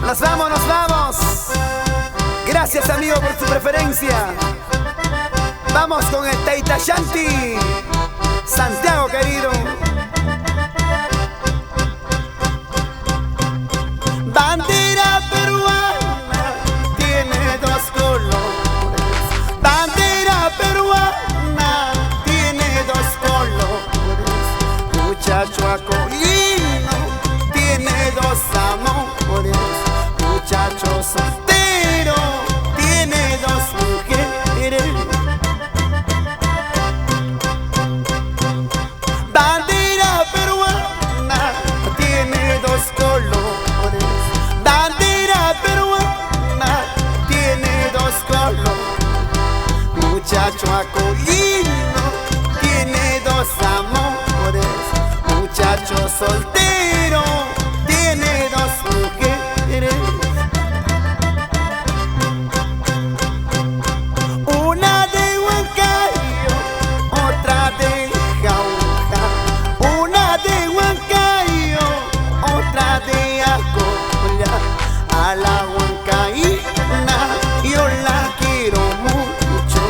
Nos vamos, nos vamos. Gracias, amigo, por su preferencia. Vamos con el Taita Shanti. Santiago, querido. Bandera peruana tiene dos colores. Bandera peruana tiene dos colores. Muchacho acolino tiene dos amores. Muchacho soltero tiene dos mujeres. Bandera peruana tiene dos colores. Bandera peruana tiene dos colores. Muchacho acolino tiene dos amores. Muchacho soltero tiene dos mujeres. Una de Huancayo, otra de Jauja. Una de Huancayo, otra de Acolla. A la huancaína yo la quiero mucho.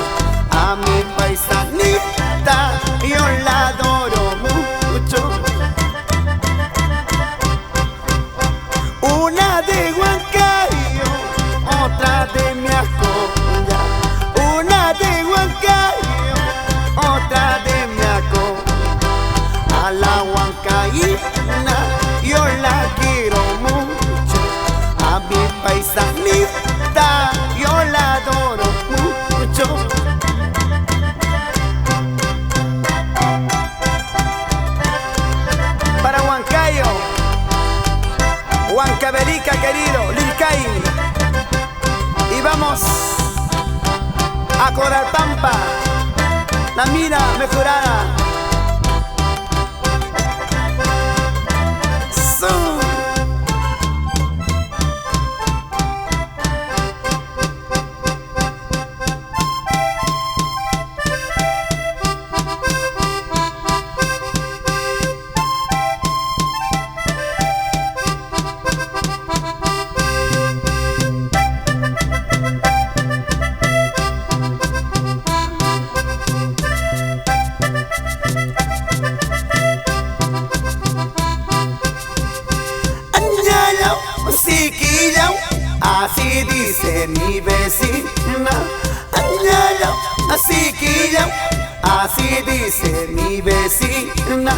A mi paisanita yo la adoro mucho. Una de Huancayo, otra de mi Acolla. Una de Huancayo, otra de mi Acolla. A la huancaína yo la quiero mucho. A mi paisanita yo la adoro mucho. Para Huancayo, Huancavelica, querido, Lilcay. Y vamos a Coralpampa, la mina mejorada. Siquilla, así dice mi vecina. Añala, siquilla, así dice mi vecina.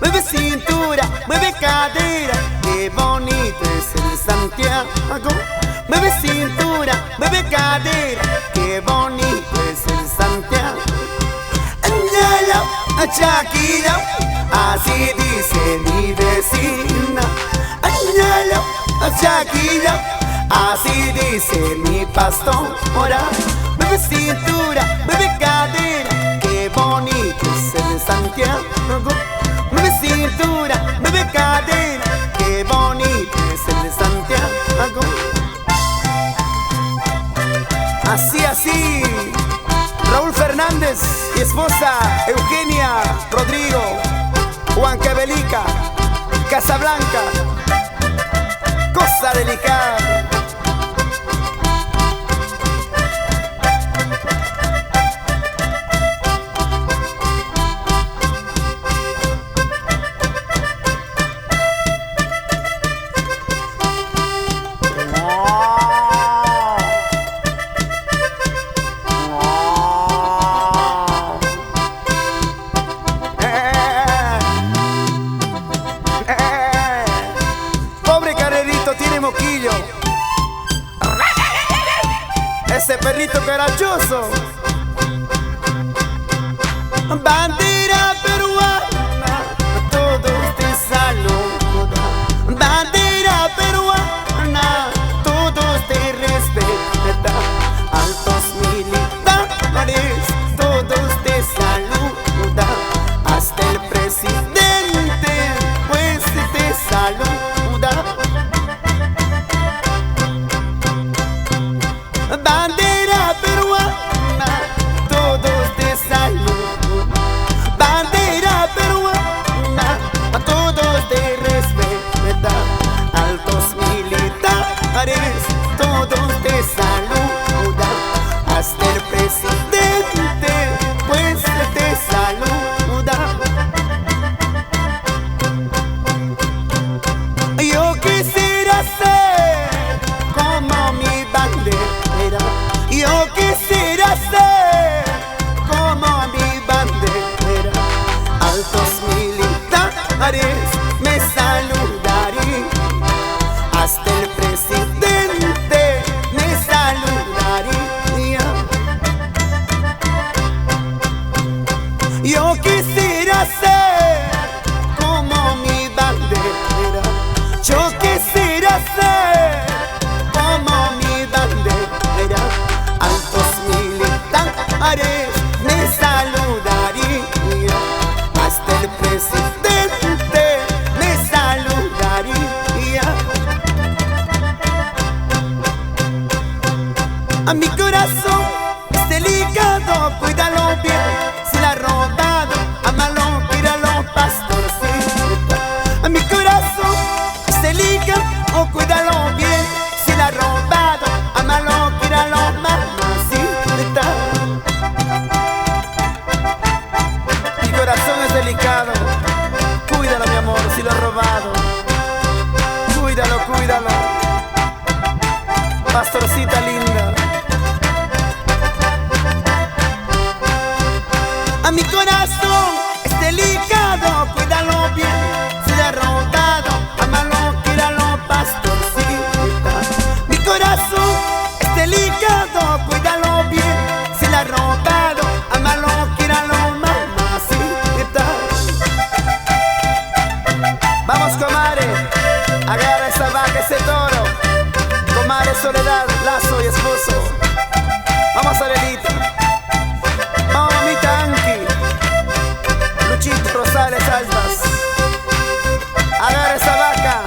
Mueve cintura, mueve cadera, qué bonito es el Santiago. Mueve cintura, mueve cadera, qué bonito es el Santiago. Añala, Shakira, así dice mi vecina. Añala, Shakira, así dice mi pastora. Mueve cintura, mueve cadera, qué bonito es el Santiago. Mueve cintura, mueve cadera, qué bonito es el Santiago. Así, así, Raúl Fernández y esposa Eugenia Rodrigo, Huancavelica, Casablanca. Cosa delicada. Moquillo, ese perrito carachoso. Bandera peruana, todos te saludan. Bandera peruana, todos te respetan. Altos militares, todos te saludan. Hasta el presidente, pues te saluda. Bandera peruana, todos te saludan. me saludaría. Hasta el presidente me saludaría. Yo quisiera ser como mi bandera. Yo quisiera ser como mi bandera. Altos militares me saludaría. Hasta el presidente me saludaría. A mi corazón es delicado, cuídalo bien. Si la ha robado, ámalo, cuídalo, pastorcita. A mi corazón es delicado, cuídalo bien. Si la ha robado, ámalo, cuídalo, mamacita. Mi corazón es delicado, cuídalo, mi amor, si lo ha robado. Cuídalo, cuídalo, pastorcita linda. A mi corazón es delicado, cuídalo bien. Si le ha robado, ámalo, cuídalo, pastorcita. Mi corazón es delicado, cuídalo bien. Si le ha robado, ámalo, cuídalo, mamacita. Vamos, comadre, agarra esa vaca, ese toro. Comadre Soledad, Lazo y esposo. Vamos, Arelita. Vamos, mamita Anki. Luchito Rosales Altas. Agarra esa vaca.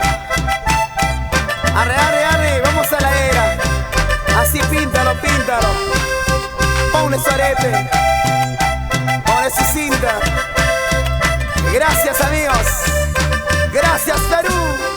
Arre, arre, arre. Vamos a la era. Así píntalo, píntalo. Ponle su arete. Ponle su cinta. Gracias, amigos. Gracias, Perú.